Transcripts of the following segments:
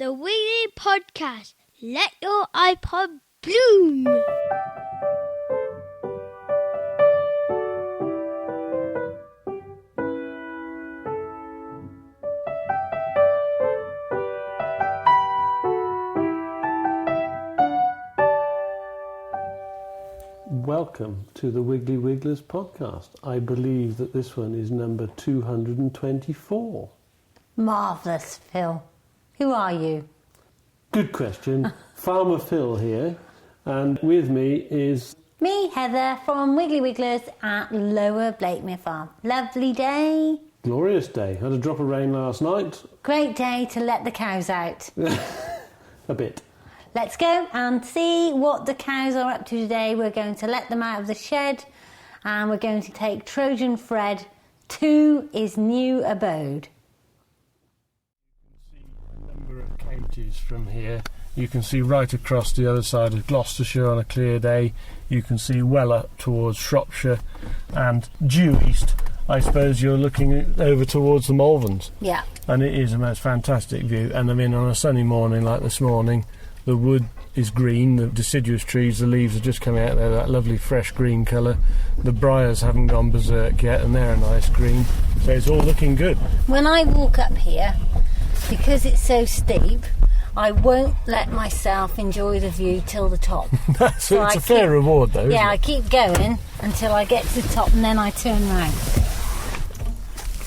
The Wiggly Podcast. Let your iPod bloom. Welcome to the Wiggly Wigglers podcast. I believe that this one is number 224. Marvellous, Phil. Who are you? Good question. Farmer Phil here, and with me is... Me, Heather, from Wiggly Wigglers at Lower Blakemere Farm. Lovely day. Glorious day. Had a drop of rain last night. Great day to let the cows out. A bit. Let's go and see what the cows are up to today. We're going to let them out of the shed and we're going to take Trojan Fred to his new abode. You can see a number of counties from here. You can see right across the other side of Gloucestershire on a clear day. You can see well up towards Shropshire and due east. I suppose you're looking over towards the Malverns. Yeah. And it is a most fantastic view. And I mean, on a sunny morning like this morning, the wood is green, the deciduous trees, the leaves are just coming out there, that lovely fresh green colour. The briars haven't gone berserk yet and they're a nice green. So it's all looking good. When I walk up here, because it's so steep, I won't let myself enjoy the view till the top. So it's a fair reward though, isn't it? I keep going until I get to the top and then I turn round.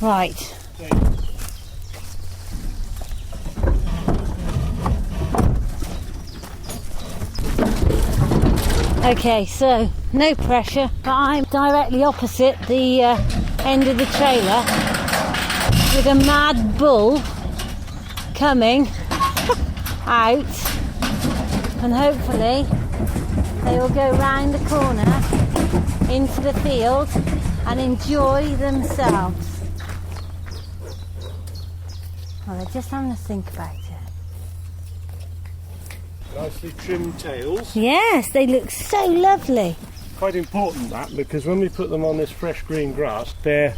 Right. Okay, so no pressure, but I'm directly opposite the end of the trailer with a mad bull coming out, and hopefully they will go round the corner into the field and enjoy themselves. Well, they're just having to think about it. Nicely trimmed tails. Yes, they look so lovely. Quite important that, because when we put them on this fresh green grass, they're,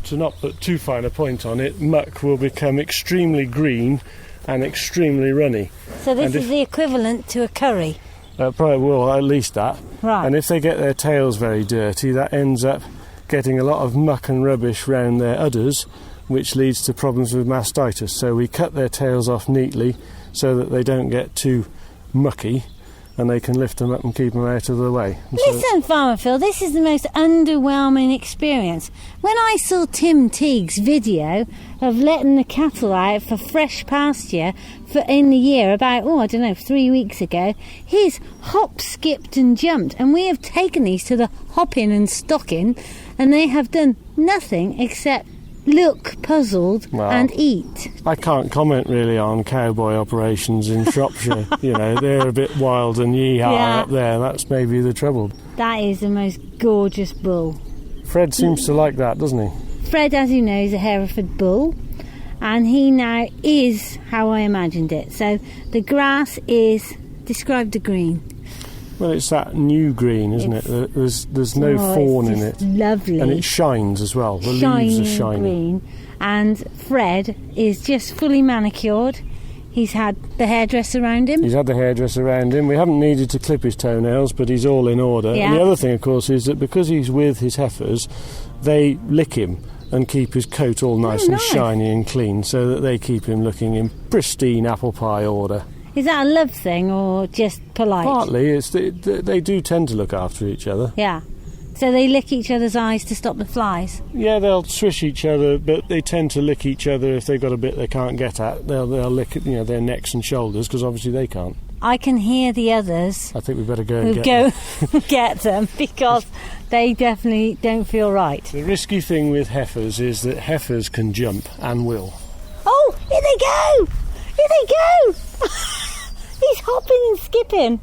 to not put too fine a point on it, muck will become extremely green and extremely runny. So this is the equivalent to a curry? Probably will, at least that. Right. And if they get their tails very dirty, that ends up getting a lot of muck and rubbish round their udders, which leads to problems with mastitis. So we cut their tails off neatly so that they don't get too mucky and they can lift them up and keep them out of the way. And listen, Farmer Phil, this is the most underwhelming experience. When I saw Tim Teague's video of letting the cattle out for fresh pasture in the year about, 3 weeks ago, he's hopped, skipped and jumped, and we have taken these to the hopping and stocking and they have done nothing except look puzzled and eat. I can't comment really on cowboy operations in Shropshire. They're a bit wild and yee-haw up there. That's maybe the trouble. That is the most gorgeous bull. Fred seems to like that, doesn't he? Fred, as you know, is a Hereford bull, and he now is how I imagined it. So the grass is, describe the green. Well, it's that new green, isn't it? There's no fawn in it. Lovely. And it shines as well. The shiny leaves are shiny. Green. And Fred is just fully manicured. He's had the hairdresser around him. He's had the hairdresser around him. We haven't needed to clip his toenails, but he's all in order. Yeah. And the other thing, of course, is that because he's with his heifers, they lick him and keep his coat all nice and shiny and clean so that they keep him looking in pristine apple pie order. Is that a love thing or just polite? Partly, they do tend to look after each other. Yeah. So they lick each other's eyes to stop the flies? Yeah, they'll swish each other, but they tend to lick each other if they've got a bit they can't get at. They'll lick their necks and shoulders, because obviously they can't. I can hear the others. I think we better go and get them. Get them, because they definitely don't feel right. The risky thing with heifers is that heifers can jump and will. Oh, here they go! Here they go! He's hopping and skipping.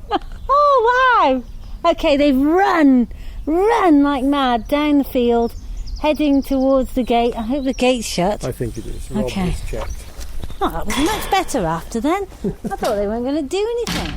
Oh, wow! Okay, they've run like mad down the field, heading towards the gate. I hope the gate's shut. I think it is. Okay. Rob just checked. Oh, that was much better after then. I thought they weren't going to do anything.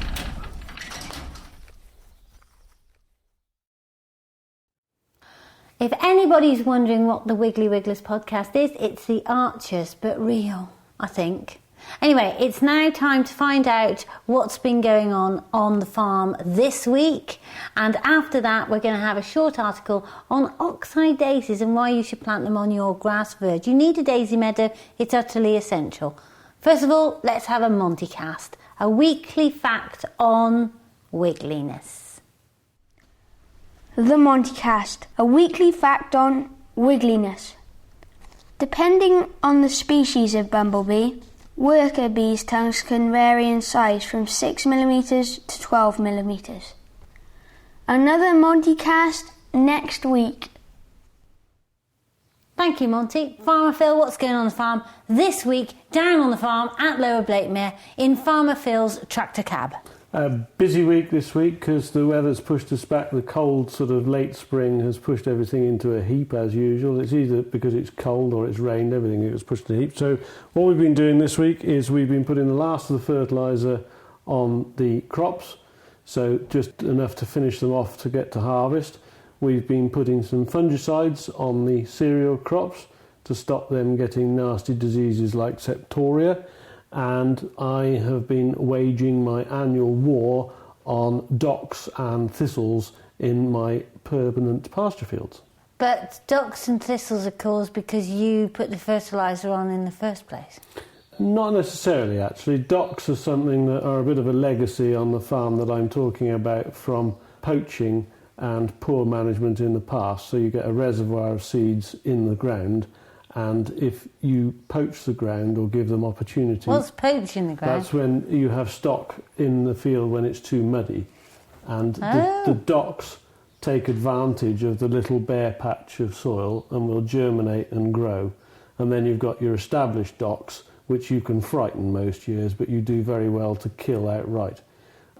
If anybody's wondering what the Wiggly Wigglers podcast is, it's the Archers, but real, I think. Anyway, it's now time to find out what's been going on the farm this week. And after that, we're going to have a short article on oxeye daisies and why you should plant them on your grass verge. You need a daisy meadow. It's utterly essential. First of all, let's have a Montycast, a weekly fact on wiggliness. The Montycast, a weekly fact on wiggliness. Depending on the species of bumblebee, worker bees' tongues can vary in size from 6mm to 12mm. Another Montycast next week. Thank you, Monty. Farmer Phil, what's going on the farm this week down on the farm at Lower Blakemere in Farmer Phil's tractor cab? A busy week this week because the weather's pushed us back. The cold sort of late spring has pushed everything into a heap as usual. It's either because it's cold or it's rained, everything gets pushed in a heap. So what we've been doing this week is we've been putting the last of the fertiliser on the crops, so just enough to finish them off to get to harvest. We've been putting some fungicides on the cereal crops to stop them getting nasty diseases like septoria. And I have been waging my annual war on docks and thistles in my permanent pasture fields. But docks and thistles are caused because you put the fertiliser on in the first place. Not necessarily, actually. Docks are something that are a bit of a legacy on the farm that I'm talking about from poaching and poor management in the past. So you get a reservoir of seeds in the ground, and if you poach the ground or give them opportunity... What's poaching the ground? That's when you have stock in the field when it's too muddy. And the docks take advantage of the little bare patch of soil and will germinate and grow. And then you've got your established docks, which you can frighten most years, but you do very well to kill outright.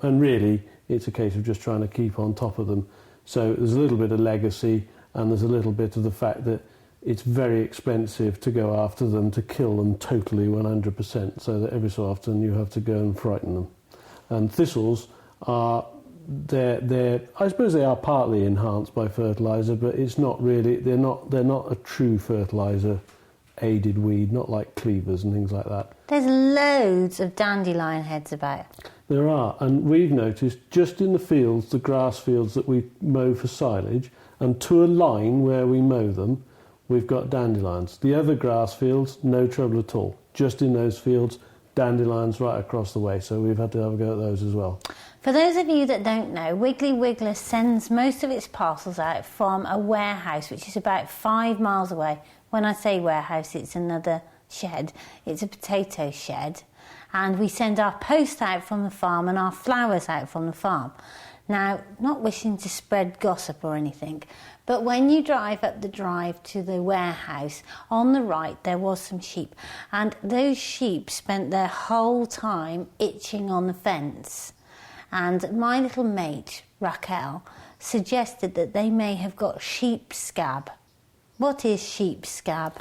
And really, it's a case of just trying to keep on top of them. So there's a little bit of legacy, and there's a little bit of the fact that it's very expensive to go after them, to kill them totally 100%, so that every so often you have to go and frighten them. And thistles are, I suppose they are partly enhanced by fertiliser, but it's not really, they're not a true fertiliser aided weed, not like cleavers and things like that. There's loads of dandelion heads about. There are, and we've noticed just in the fields, the grass fields that we mow for silage, and to a line where we mow them, we've got dandelions. The other grass fields, no trouble at all. Just in those fields, dandelions right across the way. So we've had to have a go at those as well. For those of you that don't know, Wiggly Wiggler sends most of its parcels out from a warehouse, which is about 5 miles away. When I say warehouse, it's another shed. It's a potato shed. And we send our post out from the farm and our flowers out from the farm. Now, not wishing to spread gossip or anything, but when you drive up the drive to the warehouse, on the right there was some sheep, and those sheep spent their whole time itching on the fence. And my little mate, Raquel, suggested that they may have got sheep scab. What is sheep scab?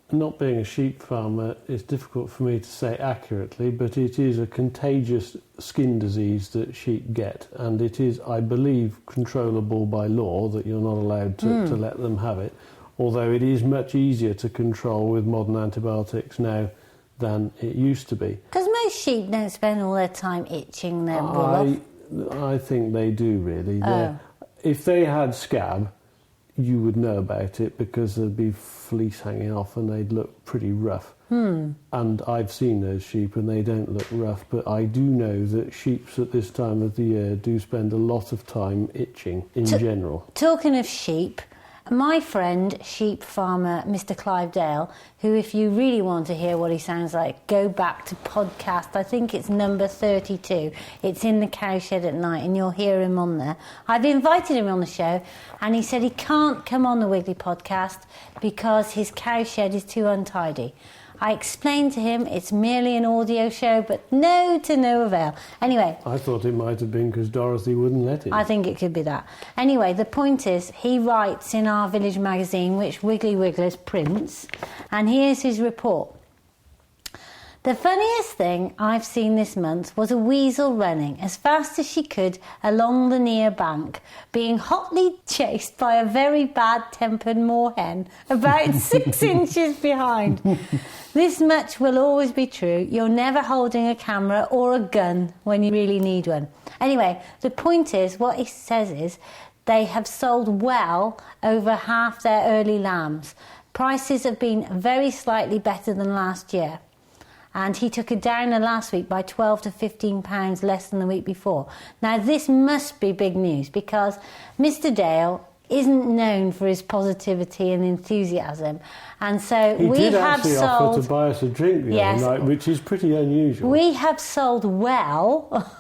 Not being a sheep farmer, it's difficult for me to say accurately, but it is a contagious skin disease that sheep get, and it is, I believe, controllable by law, that you're not allowed to let them have it, although it is much easier to control with modern antibiotics now than it used to be. Because most sheep don't spend all their time itching their wool off. I think they do, really. Oh. If they had scab, you would know about it because there'd be fleece hanging off and they'd look pretty rough. And I've seen those sheep and they don't look rough, but I do know that sheep at this time of the year do spend a lot of time itching in general. Talking of sheep, my friend, sheep farmer Mr. Clive Dale, who, if you really want to hear what he sounds like, go back to podcast, I think it's number 32. It's in the cowshed at night and you'll hear him on there. I've invited him on the show and he said he can't come on the Wiggly Podcast because his cowshed is too untidy. I explained to him it's merely an audio show, but to no avail. Anyway. I thought it might have been because Dorothy wouldn't let him. I think it could be that. Anyway, the point is, he writes in our village magazine, which Wiggly Wigglers prints, and here's his report. The funniest thing I've seen this month was a weasel running as fast as she could along the near bank, being hotly chased by a very bad-tempered moorhen about 6 inches behind. This much will always be true. You're never holding a camera or a gun when you really need one. Anyway, the point is, what he says is, they have sold well over half their early lambs. Prices have been very slightly better than last year. And he took a downer last week by £12 to £15 less than the week before. Now, this must be big news because Mr. Dale isn't known for his positivity and enthusiasm. And so we have sold... He did actually offer to buy us a drink the other night, which is pretty unusual. We have sold well...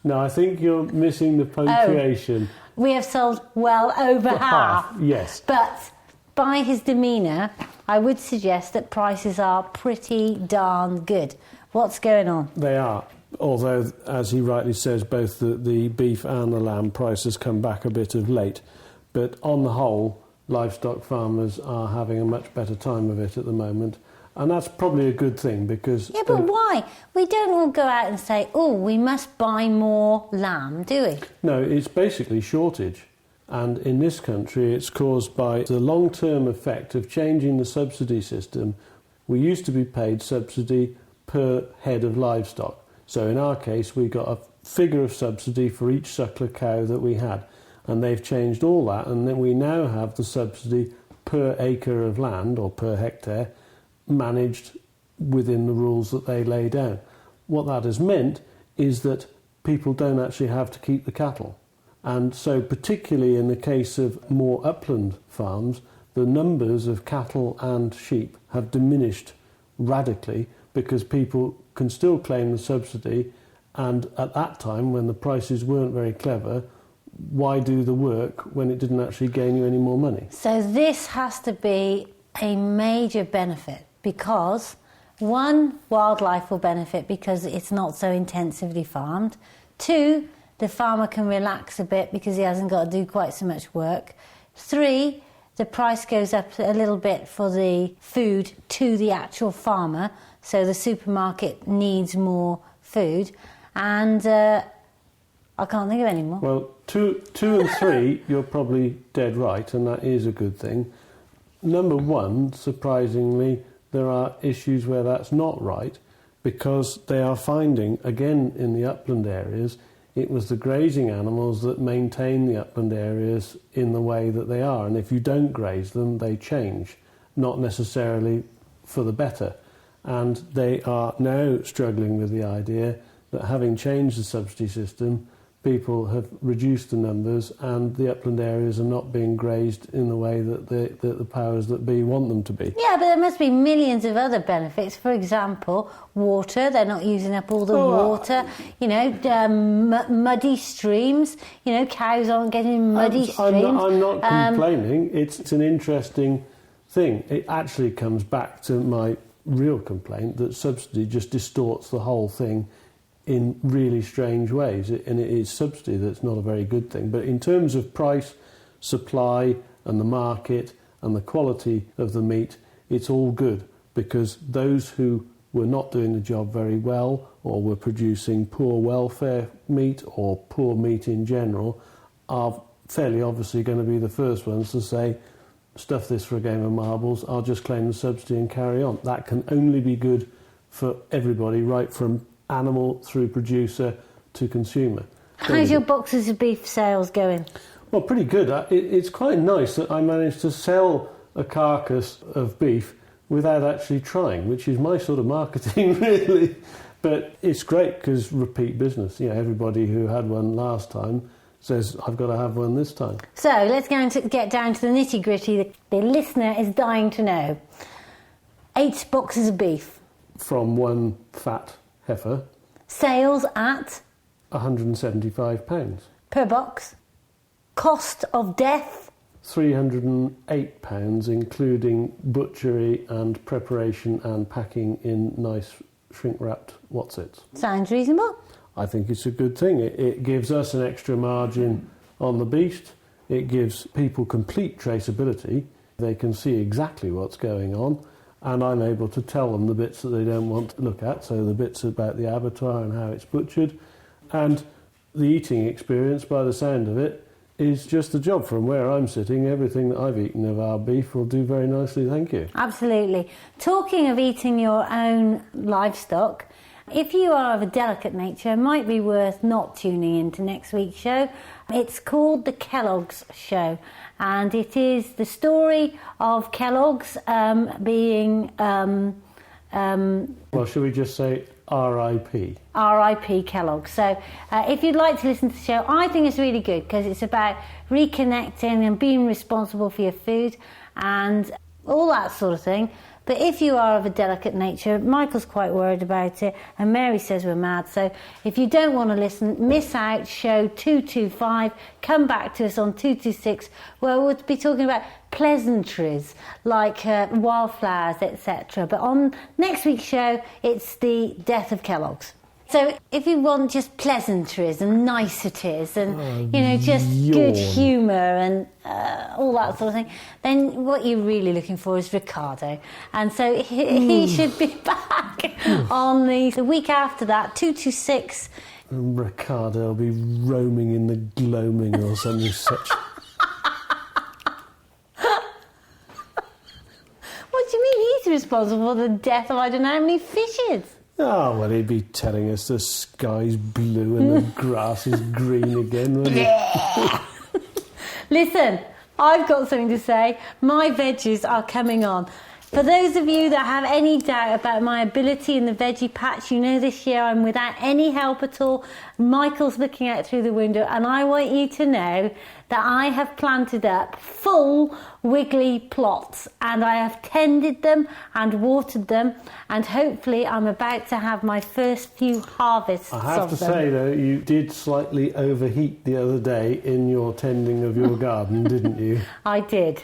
No, I think you're missing the punctuation. We have sold well over half. Yes. But by his demeanour, I would suggest that prices are pretty darn good. What's going on? They are. Although, as he rightly says, both the beef and the lamb prices come back a bit of late. But on the whole, livestock farmers are having a much better time of it at the moment. And that's probably a good thing because... Yeah, but why? We don't all go out and say, oh, we must buy more lamb, do we? No, it's basically shortage. And in this country, it's caused by the long-term effect of changing the subsidy system. We used to be paid subsidy per head of livestock. So in our case, we got a figure of subsidy for each suckler cow that we had. And they've changed all that, and then we now have the subsidy per acre of land, or per hectare, managed within the rules that they lay down. What that has meant is that people don't actually have to keep the cattle. And so particularly in the case of more upland farms, the numbers of cattle and sheep have diminished radically because people can still claim the subsidy, and at that time when the prices weren't very clever, why do the work when it didn't actually gain you any more money? So this has to be a major benefit because, one, wildlife will benefit because it's not so intensively farmed. Two, the farmer can relax a bit because he hasn't got to do quite so much work. Three, the price goes up a little bit for the food to the actual farmer, so the supermarket needs more food. And I can't think of any more. Well, two and three, you're probably dead right, and that is a good thing. Number one, surprisingly, there are issues where that's not right because they are finding, again in the upland areas, it was the grazing animals that maintain the upland areas in the way that they are. And if you don't graze them, they change, not necessarily for the better. And they are now struggling with the idea that having changed the subsidy system, people have reduced the numbers and the upland areas are not being grazed in the way that the powers that be want them to be. Yeah, but there must be millions of other benefits. For example, water. They're not using up all the water. You know, muddy streams. You know, cows aren't getting muddy streams. I'm not complaining. It's an interesting thing. It actually comes back to my real complaint that subsidy just distorts the whole thing in really strange ways, and it is subsidy that's not a very good thing. But in terms of price, supply and the market and the quality of the meat, it's all good because those who were not doing the job very well or were producing poor welfare meat or poor meat in general are fairly obviously going to be the first ones to say, stuff this for a game of marbles, I'll just claim the subsidy and carry on. That can only be good for everybody, right from animal through producer to consumer. How's your boxes of beef sales going? Well, pretty good. It's quite nice that I managed to sell a carcass of beef without actually trying, which is my sort of marketing, really. But it's great because repeat business. You know, everybody who had one last time says, I've got to have one this time. So let's get down to the nitty-gritty. The listener is dying to know. 8 boxes of beef. From one fat heifer. Sales at? £175. Per box. Cost of death? £308, including butchery and preparation and packing in nice shrink-wrapped whatsits. Sounds reasonable. I think it's a good thing. It gives us an extra margin on the beast. It gives people complete traceability. They can see exactly what's going on. and I'm able to tell them the bits that they don't want to look at, so the bits about the abattoir and how it's butchered. And the eating experience, by the sound of it, is just a job from where I'm sitting. Everything that I've eaten of our beef will do very nicely, thank you. Absolutely. Talking of eating your own livestock, if you are of a delicate nature, it might be worth not tuning into next week's show. It's called The Kellogg's Show, and it is the story of Kellogg's being... well, should we just say R.I.P.? R.I.P. Kellogg. So if you'd like to listen to the show, I think it's really good because it's about reconnecting and being responsible for your food and all that sort of thing. But if you are of a delicate nature, Michael's quite worried about it, and Mary says we're mad. So if you don't want to listen, miss out show 225. Come back to us on 226, where we'll be talking about pleasantries like wildflowers, etc. But on next week's show, it's the death of Kellogg's. So if you want just pleasantries and niceties and, just good humour and all that sort of thing, then what you're really looking for is Ricardo. And so he should be back on the week after that, 226. And Ricardo will be roaming in the gloaming or something such. What do you mean he's responsible for the death of I don't know how many fishes? Oh, well, he'd be telling us the sky's blue and the grass is green again, wouldn't he? Listen, I've got something to say. My veggies are coming on. For those of you that have any doubt about my ability in the veggie patch, you know this year I'm without any help at all. Michael's looking out through the window, and I want you to know that I have planted up full wiggly plots, and I have tended them and watered them, and hopefully I'm about to have my first few harvests of them. I have to say, though, you did slightly overheat the other day in your tending of your garden, didn't you? I did.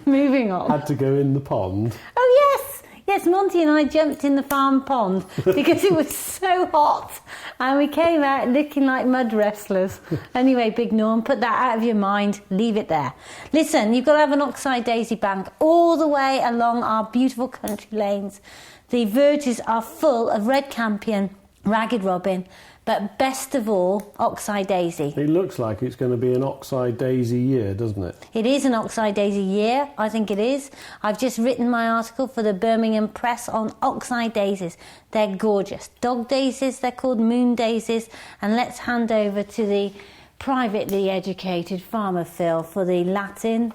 Moving on. Had to go in the pond. Oh, yes. Yes, Monty and I jumped in the farm pond because it was so hot and we came out looking like mud wrestlers. Anyway, Big Norm, put that out of your mind. Leave it there. Listen, you've got to have an oxeye daisy bank all the way along our beautiful country lanes. The verges are full of red campion, ragged robin, but best of all, oxeye daisy. It looks like it's going to be an oxeye daisy year, doesn't it? It is an oxeye daisy year, I think it is. I've just written my article for the Birmingham Press on oxeye daisies. They're gorgeous. Dog daisies, they're called moon daisies. And let's hand over to the privately educated farmer Phil for the Latin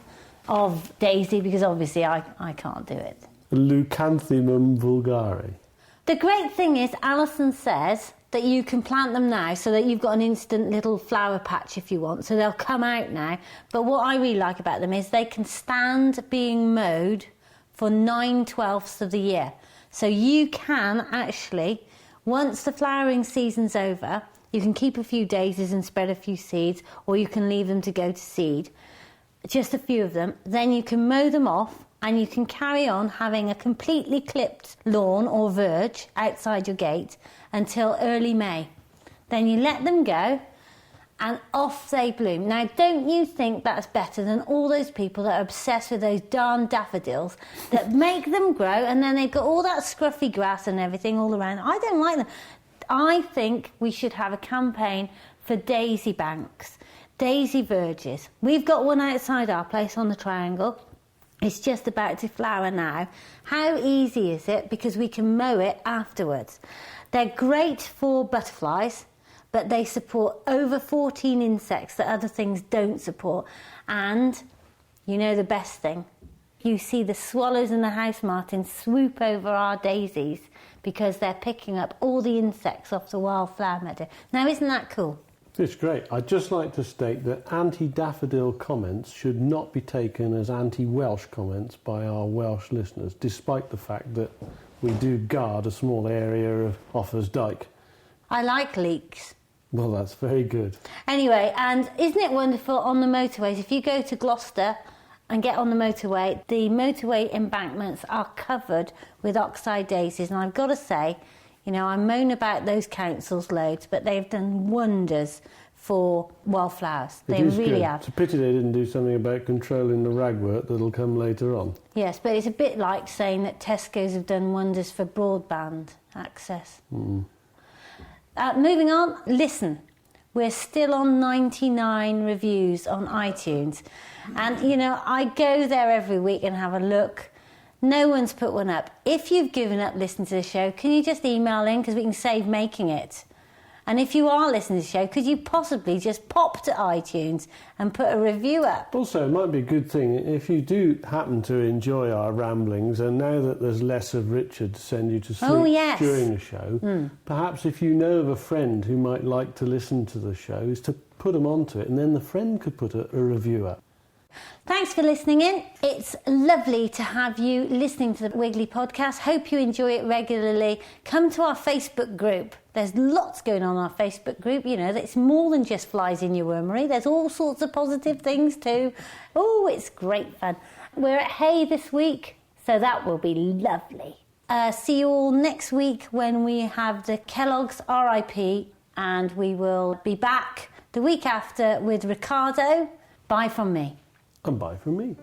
of daisy, because obviously I can't do it. Leucanthemum vulgare. The great thing is, Alison says that you can plant them now so that you've got an instant little flower patch if you want, so they'll come out now. But what I really like about them is they can stand being mowed for 9/12 of the year. So you can actually, once the flowering season's over, you can keep a few daisies and spread a few seeds, or you can leave them to go to seed, just a few of them. Then you can mow them off and you can carry on having a completely clipped lawn or verge outside your gate until early May. Then you let them go and off they bloom. Now, don't you think that's better than all those people that are obsessed with those darn daffodils that make them grow and then they've got all that scruffy grass and everything all around? I don't like them. I think we should have a campaign for daisy banks, daisy verges. We've got one outside our place on the Triangle. It's just about to flower now. How easy is it? Because we can mow it afterwards. They're great for butterflies, but they support over 14 insects that other things don't support. And you know the best thing? You see the swallows and the house martins swoop over our daisies because they're picking up all the insects off the wildflower meadow. Now, isn't that cool? It's great. I'd just like to state that anti-daffodil comments should not be taken as anti-Welsh comments by our Welsh listeners, despite the fact that we do guard a small area of Offers Dyke. I like leeks. Well, that's very good. Anyway, and isn't it wonderful on the motorways? If you go to Gloucester and get on the motorway, the motorway embankments are covered with oxeye daisies. And I've got to say, you know, I moan about those councils loads, but they've done wonders for wildflowers. They It is really good. have. It's a pity they didn't do something about controlling the ragwort that'll come later on. Yes, but it's a bit like saying that Tesco's have done wonders for broadband access. Moving on, listen. We're still on 99 reviews on iTunes. And, you know, I go there every week and have a look. No one's put one up. If you've given up listening to the show, can you just email in because we can save making it? And if you are listening to the show, could you possibly just pop to iTunes and put a review up? Also, it might be a good thing if you do happen to enjoy our ramblings, and now that there's less of Richard to send you to sleep during the show, perhaps if you know of a friend who might like to listen to the show, is to put them onto it, and then the friend could put a review up. Thanks for listening in. It's lovely to have you listening to the Wiggly Podcast. Hope you enjoy it regularly. Come to our Facebook group. There's lots going on in our Facebook group. You know, it's more than just flies in your wormery. There's all sorts of positive things too. Oh, it's great fun. We're at Hay this week, so that will be lovely. See you all next week when we have the Kellogg's RIP, and we will be back the week after with Ricardo. Bye from me. And bye from me.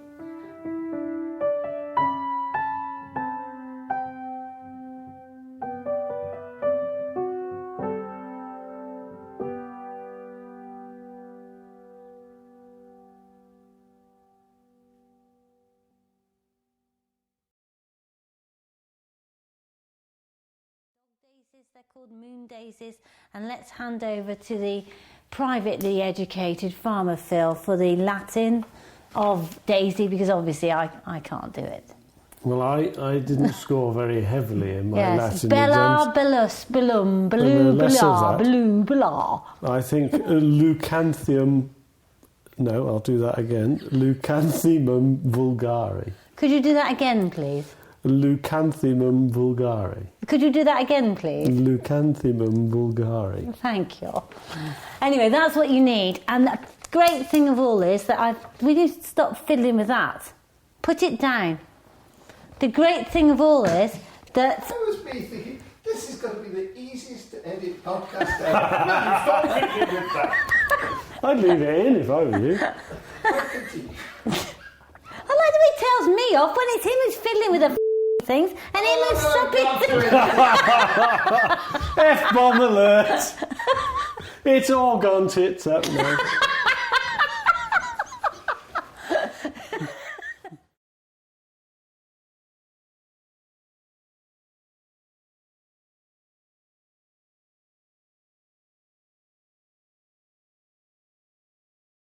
They're called moon daisies, and let's hand over to the privately educated farmer Phil for the Latin of daisy, because obviously I can't do it. Well, I didn't score very heavily in my Latin Bella, exams. bellus, bellum, bellu, bella, bellu, bella. I think Leucanthemum... No, I'll do that again. Leucanthemum vulgare. Could you do that again, please? Leucanthemum vulgare. Could you do that again, please? Leucanthemum vulgare. Thank you. Anyway, that's what you need. And the great thing of all is that we need to stop fiddling with that. Put it down. The great thing of all is that... I was thinking, this is going to be the easiest to edit podcast ever. No, you stop thinking with that. I'd leave it in if I were you. I like the way he tells me off when it's him who's fiddling with the things and him who's stopping... F-bomb alert! It's all gone tits up now.